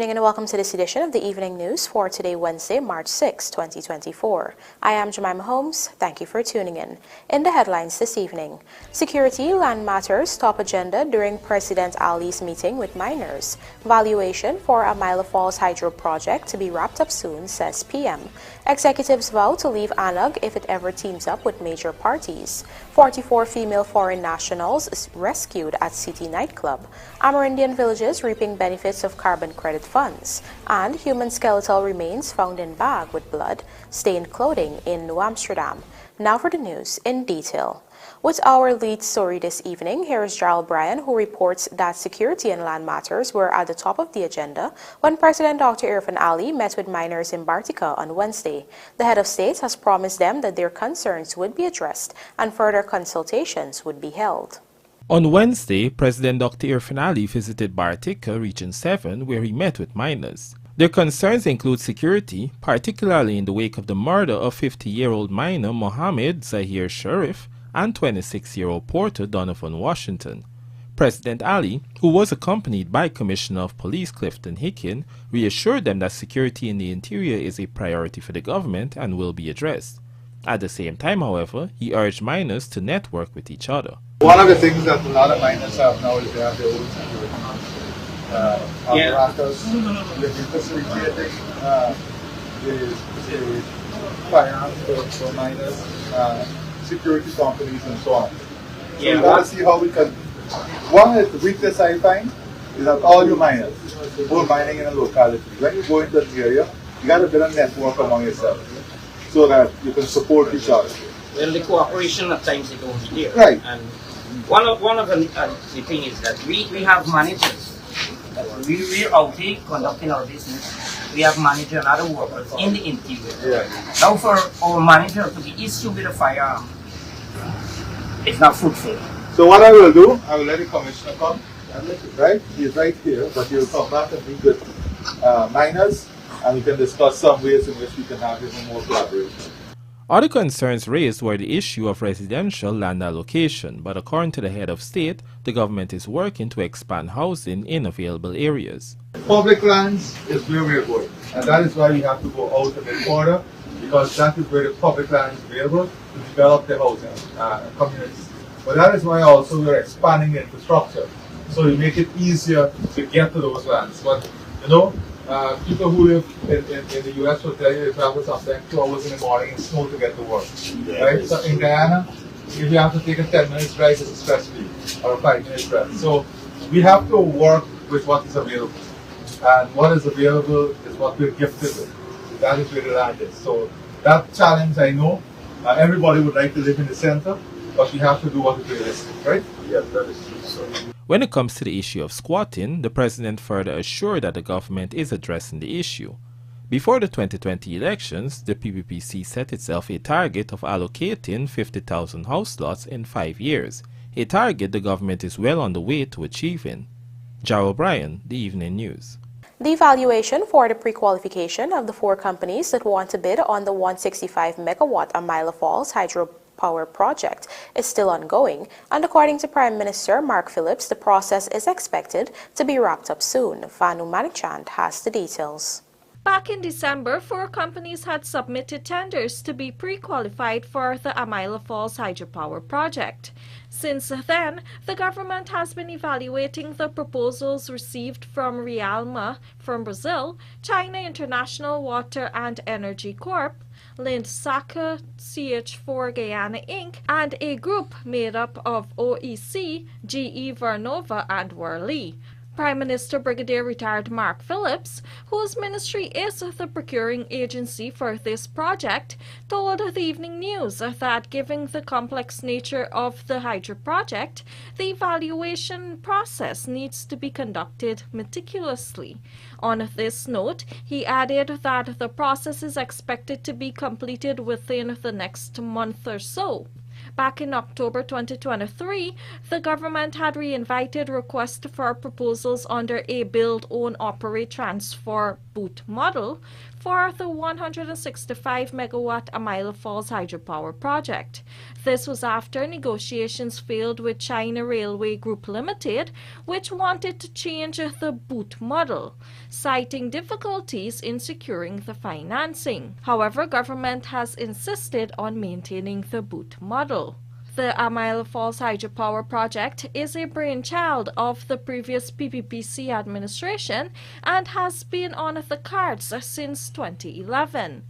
evening and welcome to this edition of the Evening News for today, Wednesday, March 6, 2024. I am Jemima Holmes. Thank you for tuning in. In the headlines this evening, security land matters top agenda during President Ali's meeting with miners. Valuation for AMAILA Falls Hydro project to be wrapped up soon, says PM. Executives vow to leave ANUG if it ever teams up with major parties. 44 female foreign nationals rescued at City Nightclub. AMERINDIAN villages reaping benefits of carbon credit funds. And human skeletal remains found in bag with blood, stained clothing in New Amsterdam. Now for the news in detail. With our lead story this evening, here is Gerald Bryan, who reports that security and land matters were at the top of the agenda when President Dr. Irfaan Ali met with miners in Bartica on Wednesday. The head of state has promised them that their concerns would be addressed and further consultations would be held. On Wednesday, President Dr. Irfaan Ali visited Bartica, Region 7, where he met with miners. Their concerns include security, particularly in the wake of the murder of 50-year-old miner Mohammed Zahir Sharif and 26-year-old porter Donovan Washington. President Ali, who was accompanied by Commissioner of Police Clifton Hicken, reassured them that security in the interior is a priority for the government and will be addressed. At the same time, however, he urged miners to network with each other. One of the things that a lot of miners have now is they have their own security apparatus. They've been facilitating the firearms for miners, security companies and so on. So we got to see how we can. One is the weakness I find is that all you miners who are mining in a locality, when you go into an area, you got to build a network among yourselves so that you can support each other. Well, the cooperation at times it won't be there. Right. And one of the thing is that we have managers. We're out here conducting our business. We have managers and other workers in the interior. Yeah. Now for our manager to be issued with a firearm, it's not fruitful. So what I will do, I will let the commissioner come. Right? He's right here, but he'll come back and meet with miners, and we can discuss some ways in which we can have even more collaboration. Other concerns raised were the issue of residential land allocation, but according to the head of state, the government is working to expand housing in available areas. Public lands is where we're going, and that is why we have to go out a bit further, because that is where the public land is available to develop the housing communities. But that is why also we're expanding the infrastructure, so we make it easier to get to those lands. But you know, people who live in the US will tell you they travel sometimes 2 hours in the morning in snow to get to work. Right? So in Guyana, if you have to take a 10-minute drive, it's a stress free, or a 5-minute drive. So we have to work with what is available. And what is available is what we're gifted with. That is where the land is. So that challenge, I know, everybody would like to live in the center, but we have to do what is realistic, right? Yes, that is true. So. When it comes to the issue of squatting, the president further assured that the government is addressing the issue. Before the 2020 elections, the PPPC set itself a target of allocating 50,000 house lots in 5 years, a target the government is well on the way to achieving. Gerald Bryan, The Evening News. The evaluation for the pre-qualification of the 4 companies that want to bid on the 165-megawatt AMAILA Falls Hydro Power project is still ongoing, and according to Prime Minister Mark Phillips, the process is expected to be wrapped up soon. Vanu Manikchand has the details. Back in December, 4 companies had submitted tenders to be pre-qualified for the AMAILA Falls Hydropower project. Since then, the government has been evaluating the proposals received from Realma from Brazil, China International Water and Energy Corp., Lind Saka, CH4 Guyana Inc., and a group made up of OEC, GE Vernova, and Worley. Prime Minister Brigadier Retired Mark Phillips, whose ministry is the procuring agency for this project, told the Evening News that given the complex nature of the hydro project, the evaluation process needs to be conducted meticulously. On this note, he added that the process is expected to be completed within the next month or so. Back in October 2023, the government had re-invited requests for proposals under a build, own, operate, transfer, boot model for the 165-megawatt AMAILA Falls hydropower project. This was after negotiations failed with China Railway Group Limited, which wanted to change the BOOT model, citing difficulties in securing the financing. However, government has insisted on maintaining the BOOT model. The AMAILA Falls hydropower project is a brainchild of the previous PPPC administration and has been on the cards since 2011.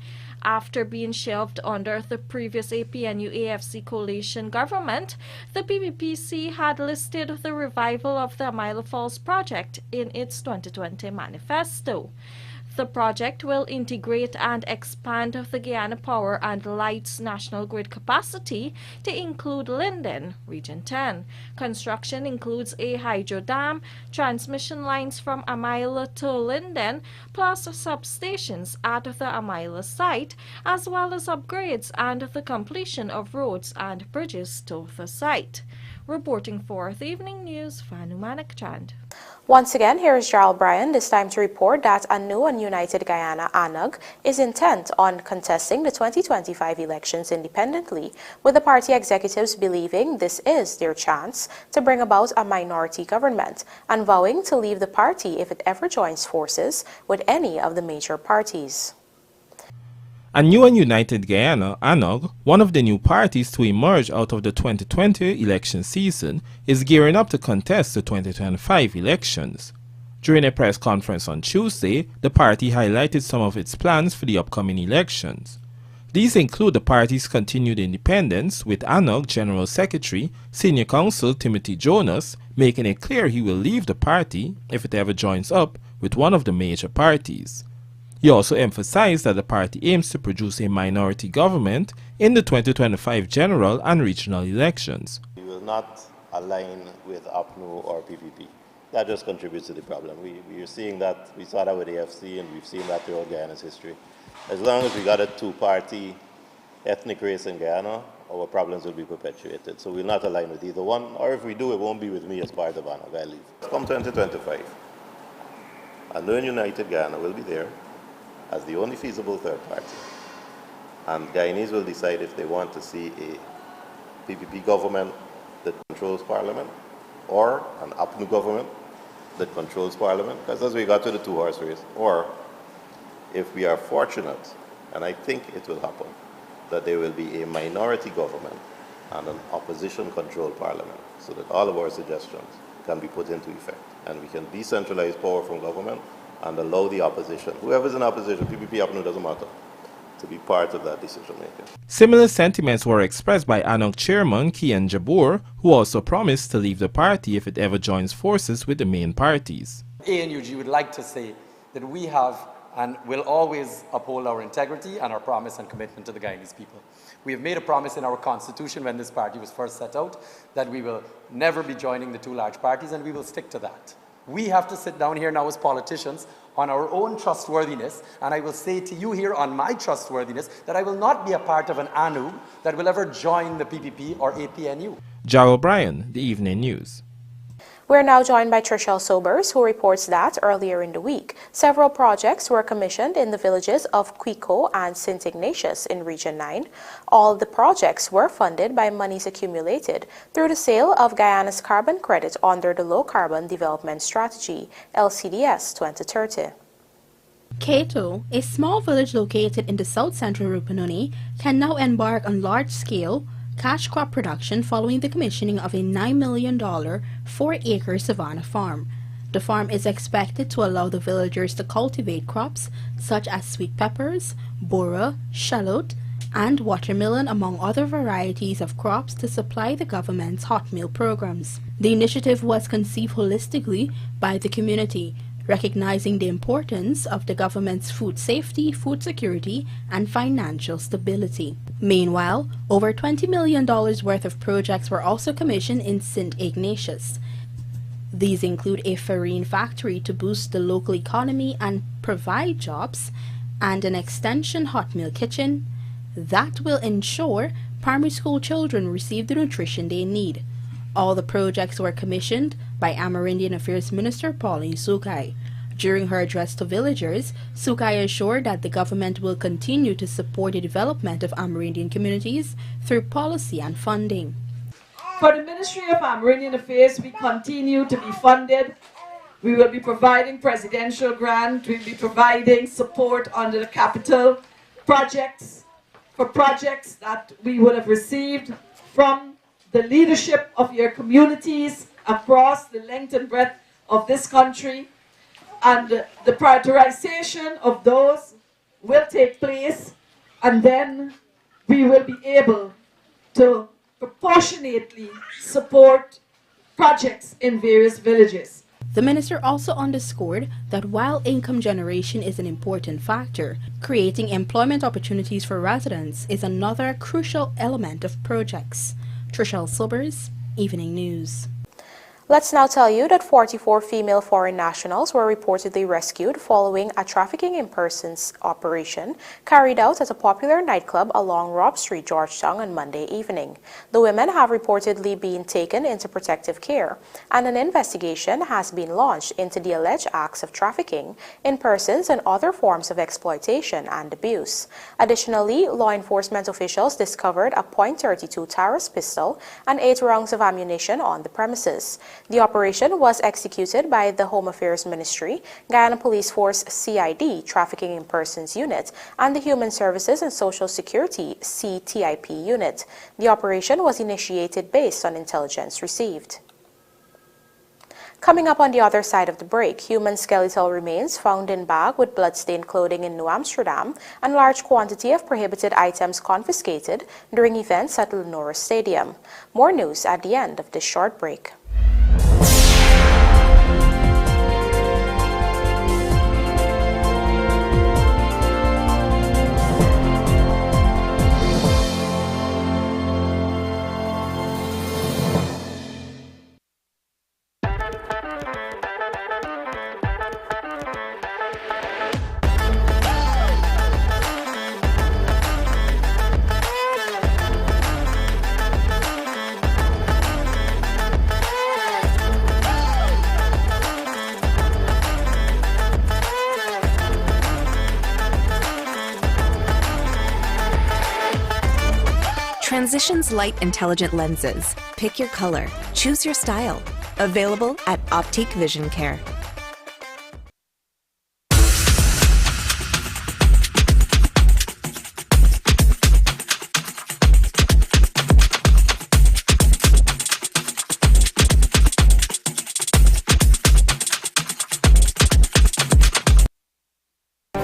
After being shelved under the previous APNU-AFC coalition government, the PPPC had listed the revival of the AMAILA Falls project in its 2020 manifesto. The project will integrate and expand the Guyana Power and Light's national grid capacity to include Linden, Region 10. Construction includes a hydro dam, transmission lines from AMAILA to Linden, plus substations at the AMAILA site, as well as upgrades and the completion of roads and bridges to the site. Reporting for the Evening News, Fanu Manakchand. Once again, here is Gerald Bryan, this time to report that ANU and United Guyana ANUG is intent on contesting the 2025 elections independently, with the party executives believing this is their chance to bring about a minority government and vowing to leave the party if it ever joins forces with any of the major parties. ANU and United Guyana ANUG, one of the new parties to emerge out of the 2020 election season, is gearing up to contest the 2025 elections. During a press conference on Tuesday, the party highlighted some of its plans for the upcoming elections. These include the party's continued independence, with ANUG General Secretary, Senior Counsel Timothy Jonas making it clear he will leave the party if it ever joins up with one of the major parties. He also emphasized that the party aims to produce a minority government in the 2025 general and regional elections. We will not align with APNU or PPP. That just contributes to the problem. We are seeing that, we saw that with AFC, and we've seen that throughout Guyana's history. As long as we got a two-party ethnic race in Guyana, our problems will be perpetuated. So we'll not align with either one, or if we do, it won't be with me as part of ANUG. I leave. Come 2025, ANU and United Guyana will be there as the only feasible third party. And Guyanese will decide if they want to see a PPP government that controls parliament or an APNU government that controls parliament, because as we got to the two-horse race, or if we are fortunate, and I think it will happen, that there will be a minority government and an opposition-controlled parliament, so that all of our suggestions can be put into effect. And we can decentralize power from government and allow the opposition, whoever's in opposition, PPP, APNU, doesn't matter, to be part of that decision making. Similar sentiments were expressed by ANUG chairman Kian Jabbour, who also promised to leave the party if it ever joins forces with the main parties. ANUG would like to say that we have and will always uphold our integrity and our promise and commitment to the Guyanese people. We have made a promise in our constitution when this party was first set out that we will never be joining the two large parties, and we will stick to that. We have to sit down here now as politicians on our own trustworthiness, and I will say to you here on my trustworthiness that I will not be a part of an ANU that will ever join the PPP or APNU. Gerald Bryan, The Evening News. We're now joined by Trishelle Sobers, who reports that earlier in the week, several projects were commissioned in the villages of Quico and St. Ignatius in Region 9. All the projects were funded by monies accumulated through the sale of Guyana's carbon credit under the Low Carbon Development Strategy, LCDS 2030. Kato, a small village located in the south-central Rupununi, can now embark on large-scale cash crop production following the commissioning of a $9 million 4-acre savanna farm. The farm is expected to allow the villagers to cultivate crops such as sweet peppers, bora, shallot, and watermelon, among other varieties of crops, to supply the government's hot meal programs. The initiative was conceived holistically by the community, recognizing the importance of the government's food safety, food security, and financial stability. Meanwhile, over $20 million worth of projects were also commissioned in St. Ignatius. These include a farine factory to boost the local economy and provide jobs, and an extension hot meal kitchen that will ensure primary school children receive the nutrition they need. All the projects were commissioned by Amerindian Affairs Minister Pauline Sukai. During her address to villagers, Sukai assured that the government will continue to support the development of Amerindian communities through policy and funding. For the Ministry of Amerindian Affairs, we continue to be funded. We will be providing presidential grant. We'll be providing support under the capital projects for projects that we would have received from the leadership of your communities across the length and breadth of this country. And the prioritization of those will take place, and then we will be able to proportionately support projects in various villages. The minister also underscored that while income generation is an important factor, creating employment opportunities for residents is another crucial element of projects. Trishelle Silbers, Evening News. Let's now tell you that 44 female foreign nationals were reportedly rescued following a trafficking in persons operation carried out at a popular nightclub along Robb Street, Georgetown on Monday evening. The women have reportedly been taken into protective care, and an investigation has been launched into the alleged acts of trafficking in persons and other forms of exploitation and abuse. Additionally, law enforcement officials discovered a .32 Taurus pistol and 8 rounds of ammunition on the premises. The operation was executed by the Home Affairs Ministry, Guyana Police Force CID Trafficking in Persons Unit, and the Human Services and Social Security CTIP Unit. The operation was initiated based on intelligence received. Coming up on the other side of the break, human skeletal remains found in bag with blood-stained clothing in New Amsterdam and large quantity of prohibited items confiscated during events at Lenora Stadium. More news at the end of this short break. Transitions Light Intelligent Lenses. Pick your color. Choose your style. Available at Optique Vision Care.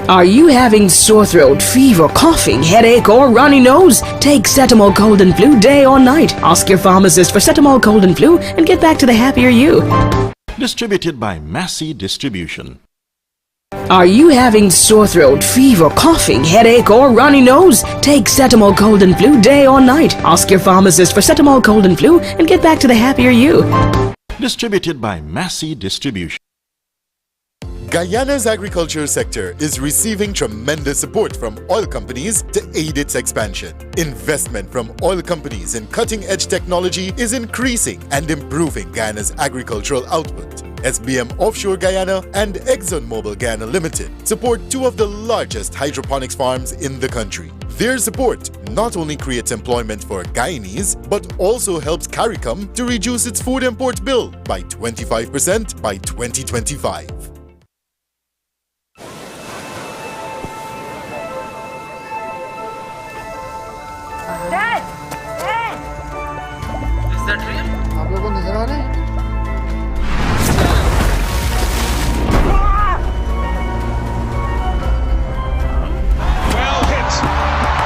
Are you having sore throat, fever, coughing, headache, or runny nose? Take Cetamol Cold and Flu day or night. Ask your pharmacist for Cetamol Cold and Flu and get back to the happier you. Distributed by Massey Distribution. Are you having sore throat, fever, coughing, headache, or runny nose? Take Cetamol Cold and Flu day or night. Ask your pharmacist for Cetamol Cold and Flu and get back to the happier you. Distributed by Massey Distribution. Guyana's agriculture sector is receiving tremendous support from oil companies to aid its expansion. Investment from oil companies in cutting-edge technology is increasing and improving Guyana's agricultural output. SBM Offshore Guyana and ExxonMobil Guyana Limited support 2 of the largest hydroponics farms in the country. Their support not only creates employment for Guyanese, but also helps CARICOM to reduce its food import bill by 25% by 2025. Dad! Dad! Is that real? आप लोगों को नजर आ रहा है? Well hit!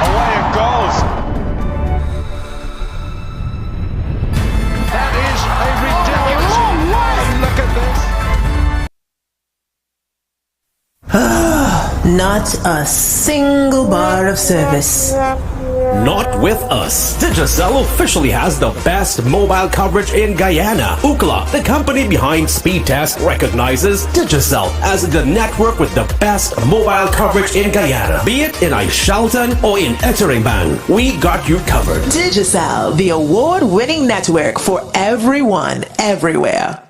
Away it goes! That is a ridiculous... Look at this! Not a single bar of service. Not with us. Digicel officially has the best mobile coverage in Guyana. Ookla, the company behind Speed Test, recognizes Digicel as the network with the best mobile coverage in Guyana. Be it in Aishalton or in Etteringban, we got you covered. Digicel, the award-winning network for everyone, everywhere.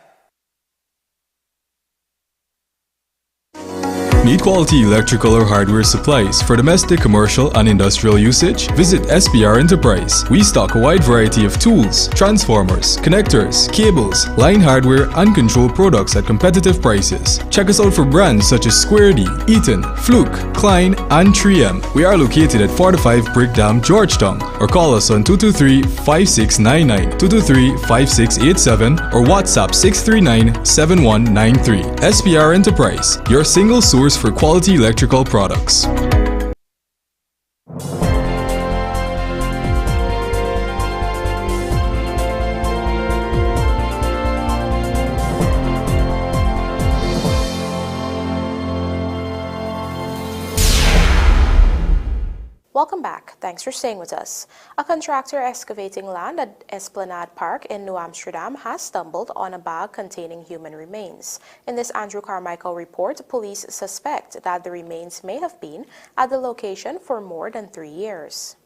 Need quality electrical or hardware supplies for domestic, commercial, and industrial usage? Visit SPR Enterprise. We stock a wide variety of tools, transformers, connectors, cables, line hardware, and control products at competitive prices. Check us out for brands such as Square D, Eaton, Fluke, Klein, and 3M. We are located at 45 Brick Dam, Georgetown, or call us on 223-5699, 223-5687, or WhatsApp 639-7193. SPR Enterprise, your single source for quality electrical products. Welcome back. Thanks for staying with us. A contractor excavating land at Esplanad Park in New Amsterdam has stumbled on a bag containing human remains. In this Andrew Carmichael report, police suspect that the remains may have been at the location for more than 3 years.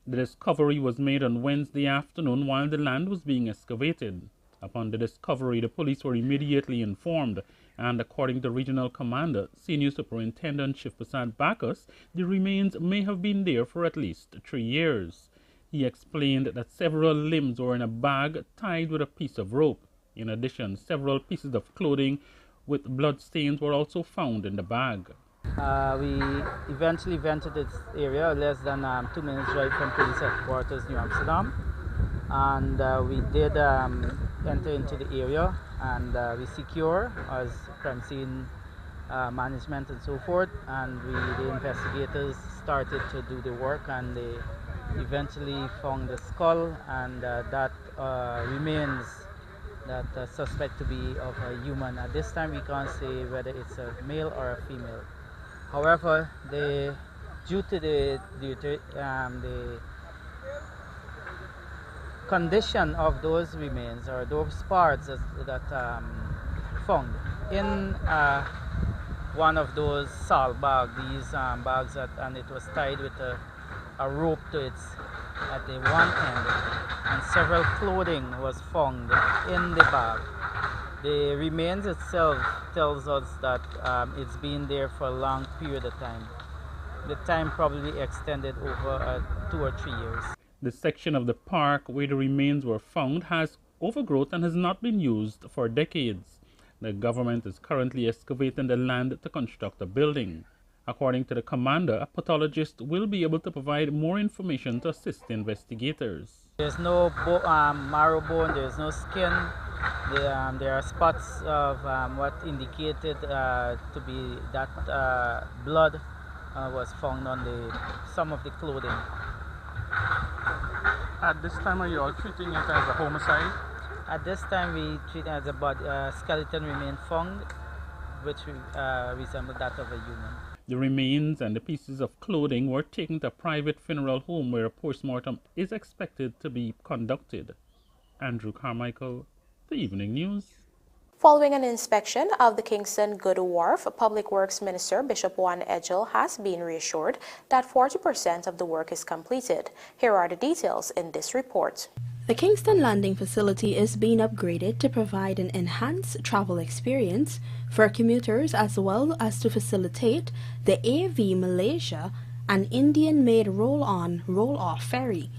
The discovery was made on Wednesday afternoon while the land was being excavated. Upon the discovery, the police were immediately informed, and according to Regional Commander, Senior Superintendent Chief Prasad Bacchus, the remains may have been there for at least 3 years. He explained that several limbs were in a bag tied with a piece of rope. In addition, several pieces of clothing with blood stains were also found in the bag. We eventually went to this area less than 2 minutes drive from police headquarters, New Amsterdam, and we did enter into the area, and we secure as crime scene management and so forth, and the investigators started to do the work, and they eventually found the skull, and that remains that suspect to be of a human. At this time we can't say whether it's a male or a female. However, due to the condition of those remains or those parts that found in one of those salt bags, these bags, and it was tied with a rope to it at the one end, and several clothing was found in the bag. The remains itself tells us that it's been there for a long period of time. The time probably extended over 2 or 3 years. The section of the park where the remains were found has overgrowth and has not been used for decades. The government is currently excavating the land to construct a building. According to the commander, a pathologist will be able to provide more information to assist investigators. There's no marrow bone, there's no skin. There are spots of what indicated to be that blood was found on some of the clothing. At this time, are you all treating it as a homicide? At this time, we treat it as a skeleton remain found, which resembled that of a human. The remains and the pieces of clothing were taken to a private funeral home where a postmortem is expected to be conducted. Andrew Carmichael, The Evening News. Following an inspection of the Kingston Good Wharf, Public Works Minister Bishop Juan has been reassured that 40% of the work is completed. Here are the details in this report. The Kingston Landing facility is being upgraded to provide an enhanced travel experience for commuters as well as to facilitate the AV Malaysia, an Indian-made roll-on, roll-off ferry.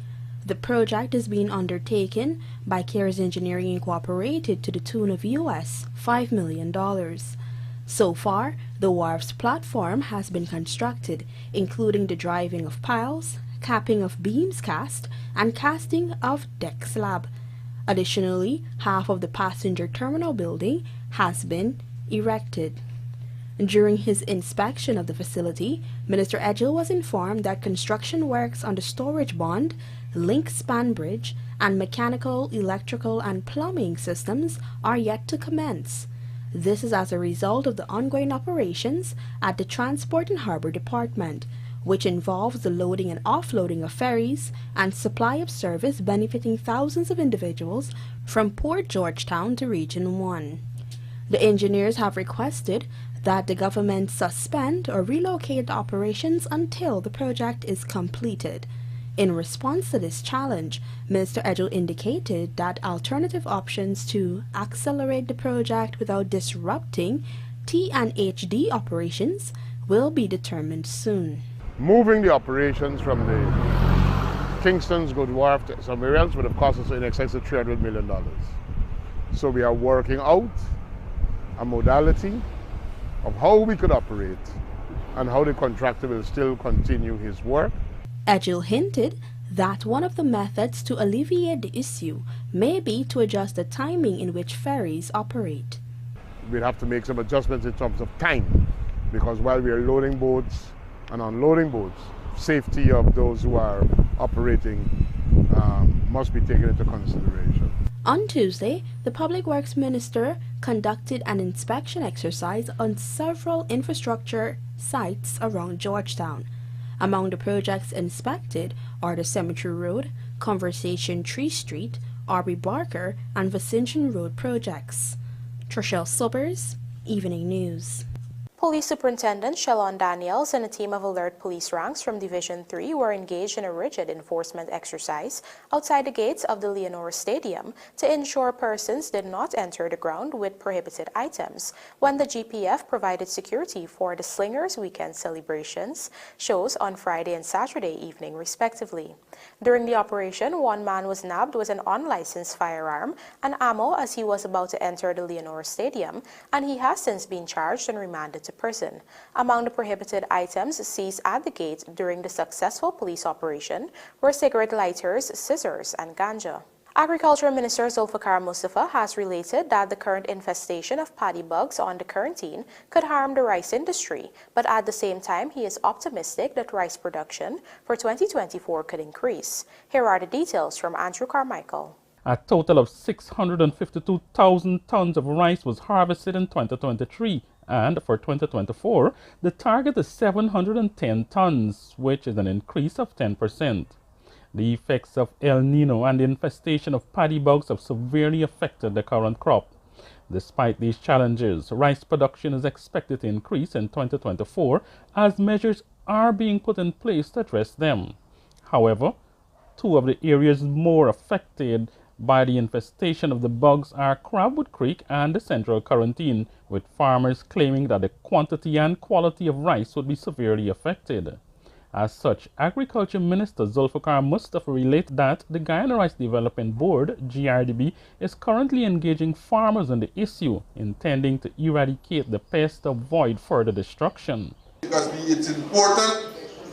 The project is being undertaken by Cares Engineering Incorporated to the tune of US $5 million. So far, the wharf's platform has been constructed, including the driving of piles, capping of beams cast, and casting of deck slab. Additionally, half of the passenger terminal building has been erected. During his inspection of the facility, Minister Edgell was informed that construction works on the storage bond, link span bridge, and mechanical, electrical, and plumbing systems are yet to commence. This is as a result of the ongoing operations at the Transport and Harbour Department, which involves the loading and offloading of ferries and supply of service benefiting thousands of individuals from Port Georgetown to Region 1. The engineers have requested that the government suspend or relocate operations until the project is completed. In response to this challenge, Minister Edgell indicated that alternative options to accelerate the project without disrupting T&HD operations will be determined soon. Moving the operations from the Kingston's Good Wharf to somewhere else would have cost us in excess of $300 million. So we are working out a modality of how we could operate and how the contractor will still continue his work. EDEL hinted that one of the methods to alleviate the issue may be to adjust the timing in which ferries operate. We'll have to make some adjustments in terms of time, because while we are loading boats and unloading boats, safety of those who are operating must be taken into consideration. On Tuesday, the Public Works Minister conducted an inspection exercise on several infrastructure sites around Georgetown. Among the projects inspected are the Cemetery Road, Conversation Tree Street, Aubrey Barker, and Vicinton Road projects. Trishelle Subbers, Evening News. Police Superintendent Shalon Daniels and a team of alert police ranks from Division 3 were engaged in a rigid enforcement exercise outside the gates of the Leonora Stadium to ensure persons did not enter the ground with prohibited items when the GPF provided security for the Slingers Weekend celebrations shows on Friday and Saturday evening respectively. During the operation, one man was nabbed with an unlicensed firearm and ammo as he was about to enter the Leonora Stadium, and he has since been charged and remanded to prison. Among the prohibited items seized at the gate during the successful police operation were cigarette lighters, scissors, and ganja. Agriculture Minister Zulfikar Mustafa has related that the current infestation of paddy bugs on the quarantine could harm the rice industry, but at the same time he is optimistic that rice production for 2024 could increase. Here are the details from Andrew Carmichael. A total of 652,000 tons of rice was harvested in 2023, and for 2024, the target is 710 tons, which is an increase of 10%. The effects of El Nino and the infestation of paddy bugs have severely affected the current crop. Despite these challenges, rice production is expected to increase in 2024 as measures are being put in place to address them. However, two of the areas more affected by the infestation of the bugs are Crabwood Creek and the Central Quarantine, with farmers claiming that the quantity and quality of rice would be severely affected. As such, Agriculture Minister Zulfikar Mustafa related that the Guyana Rice Development Board, GRDB, is currently engaging farmers on the issue, intending to eradicate the pest to avoid further destruction. Because it's important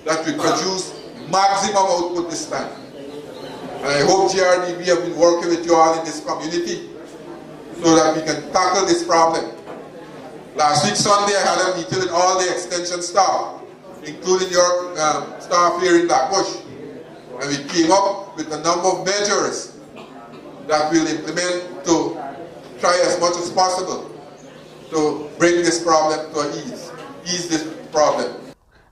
that we produce maximum output this time. And I hope GRDB have been working with you all in this community so that we can tackle this problem. Last week Sunday I had a meeting with all the extension staff, including your staff here in Blackbush. And we came up with a number of measures that we'll implement to try as much as possible to bring this problem to an ease this problem.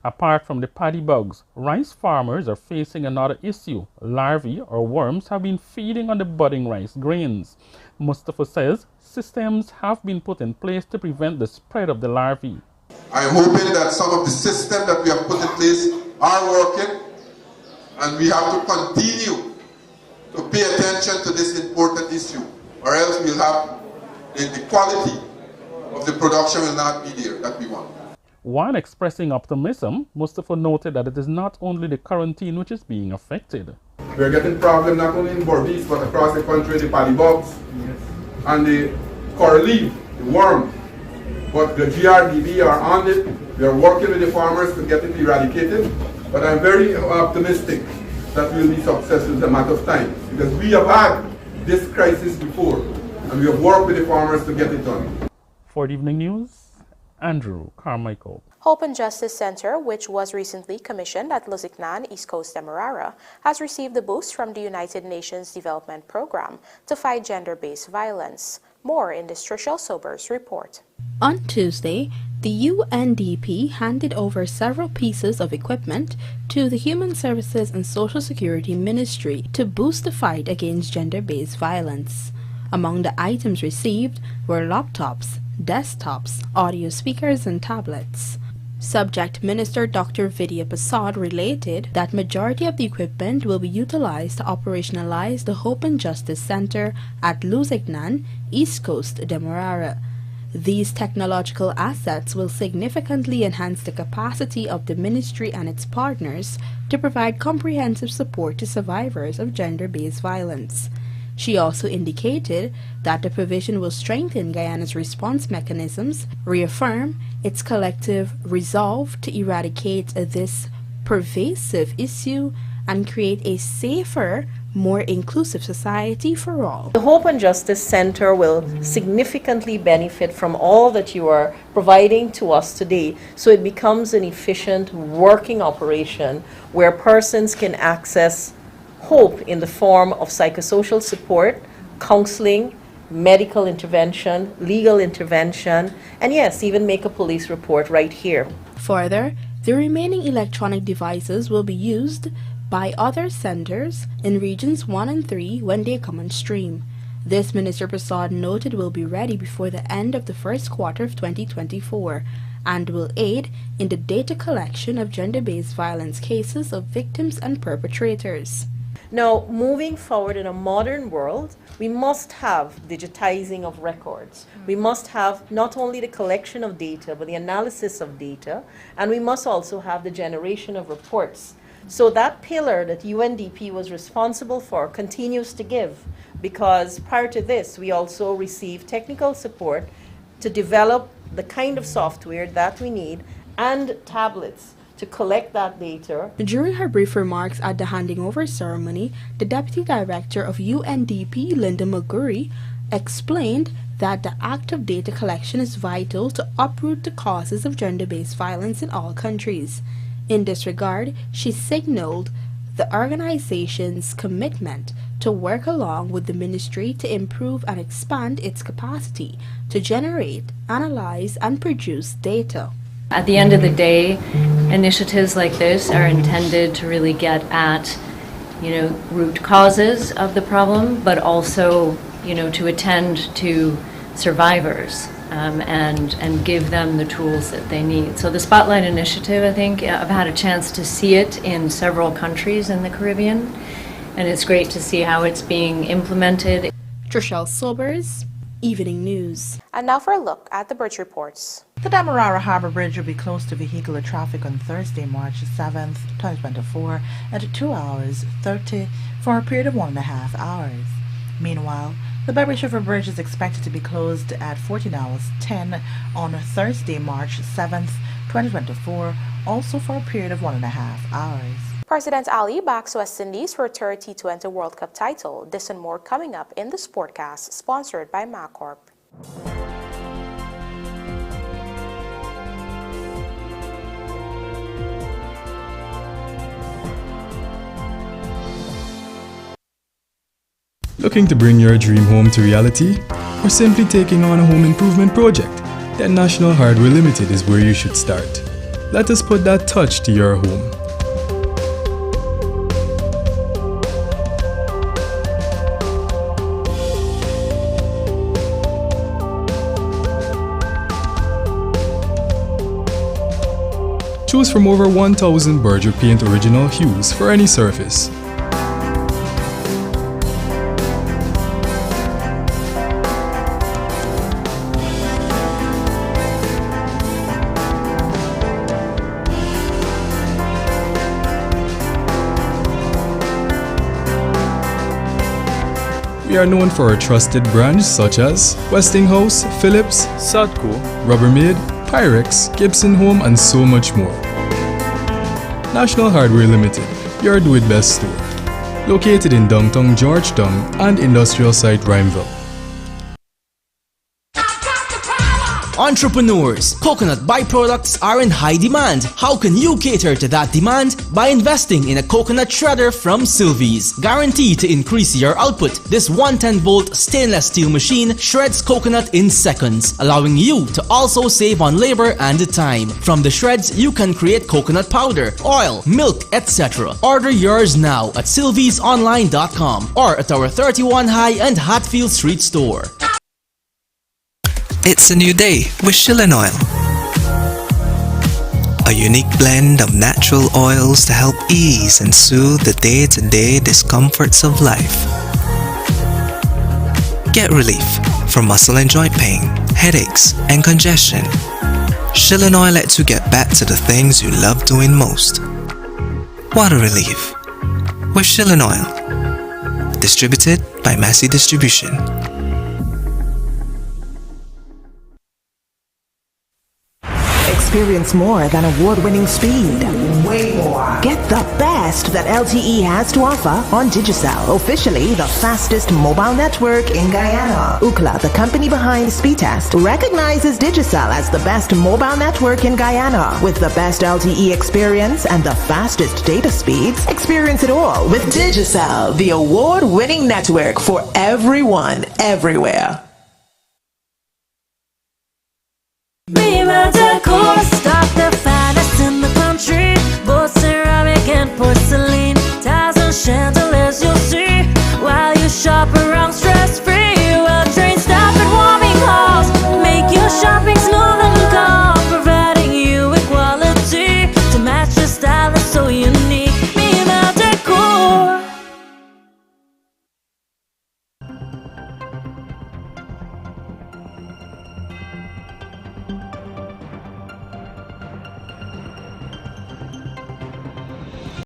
Apart from the paddy bugs, rice farmers are facing another issue. Larvae or worms have been feeding on the budding rice grains. Mustafa says systems have been put in place to prevent the spread of the larvae. I'm hoping that some of the systems that we have put in place are working, and we have to continue to pay attention to this important issue, or else we'll have the quality of the production will not be there that we want. While expressing optimism, Mustafa noted that it is not only the quarantine which is being affected. We're getting problems not only in Berbice but across the country, the paddy bugs and the coral leaf, the worm. But the GRDB are on it. We are working with the farmers to get it eradicated. But I'm very optimistic that we'll be successful in a matter of time, because we have had this crisis before and we have worked with the farmers to get it done. For the Evening News, Andrew Carmichael. Hope and Justice Center, which was recently commissioned at Lusignan, East Coast Demerara, has received a boost from the United Nations Development Program to fight gender-based violence. More in this Trishelle Sobers report. On Tuesday, the UNDP handed over several pieces of equipment to the Human Services and Social Security Ministry to boost the fight against gender-based violence. Among the items received were laptops, desktops, audio speakers, and tablets. Subject Minister Dr. Vidya Prasad related that majority of the equipment will be utilized to operationalize the Hope and Justice Center at Lusignan, East Coast Demerara. These technological assets will significantly enhance the capacity of the ministry and its partners to provide comprehensive support to survivors of gender-based violence. She also indicated that the provision will strengthen Guyana's response mechanisms, reaffirm its collective resolve to eradicate this pervasive issue, and create a safer, more inclusive society for all. The Hope and Justice Center will significantly benefit from all that you are providing to us today, so it becomes an efficient working operation where persons can access hope in the form of psychosocial support, counseling, medical intervention, legal intervention, and yes, even make a police report right here. Further, the remaining electronic devices will be used by other centers in regions 1 and 3 when they come on stream. This, Minister Prasad noted, will be ready before the end of the first quarter of 2024 and will aid in the data collection of gender-based violence cases of victims and perpetrators. Now, moving forward in a modern world, we must have digitizing of records. We must have not only the collection of data, but the analysis of data, and we must also have the generation of reports. So that pillar that UNDP was responsible for continues to give, because prior to this, we also received technical support to develop the kind of software that we need and tablets to collect that data. During her brief remarks at the handing over ceremony, the Deputy Director of UNDP, Linda Maguri, explained that the act of data collection is vital to uproot the causes of gender-based violence in all countries. In this regard, she signaled the organization's commitment to work along with the ministry to improve and expand its capacity to generate, analyze, and produce data. At the end of the day, initiatives like this are intended to really get at, root causes of the problem, but also, to attend to survivors and give them the tools that they need. So the Spotlight Initiative, I think, I've had a chance to see it in several countries in the Caribbean, and it's great to see how it's being implemented. Trishelle Sobers, Evening News. And now for a look at the bridge reports. The Demerara Harbour Bridge will be closed to vehicular traffic on Thursday, March 7th, 2024 at 2 hours 30 for a period of 1.5 hours. Meanwhile, the Beverage River Bridge is expected to be closed at 14 hours 10 on Thursday, March 7th, 2024, also for a period of 1.5 hours. President Ali backs West Indies for third T20 World Cup title. This and more coming up in the Sportcast, sponsored by MacCorp. Looking to bring your dream home to reality? Or simply taking on a home improvement project? Then National Hardware Limited is where you should start. Let us put that touch to your home. Choose from over 1,000 Berger Paint original hues for any surface. We are known for our trusted brands such as Westinghouse, Philips, Sadco, Rubbermaid, Pyrex, Gibson Home, and so much more. National Hardware Limited, your do-it-best store. Located in downtown Georgetown and industrial site Rhymeville. Entrepreneurs, coconut byproducts are in high demand. How can you cater to that demand? By investing in a coconut shredder from Sylvie's. Guaranteed to increase your output, this 110-volt stainless steel machine shreds coconut in seconds, allowing you to also save on labor and time. From the shreds, you can create coconut powder, oil, milk, etc. Order yours now at sylviesonline.com or at our 31 High and Hatfield Street store. It's a new day with Shilling Oil. A unique blend of natural oils to help ease and soothe the day-to-day discomforts of life. Get relief from muscle and joint pain, headaches, and congestion. Shilling Oil lets you get back to the things you love doing most. Water relief with Shilling Oil. Distributed by Massey Distribution. Experience more than award-winning speed. Way more. Get the best that LTE has to offer on Digicel, officially the fastest mobile network in Guyana. UCLA, the company behind Speedtest, recognizes Digicel as the best mobile network in Guyana. With the best LTE experience and the fastest data speeds, experience it all with Digicel, the award-winning network for everyone, everywhere. Stop the finest in the country, both ceramic and porcelain.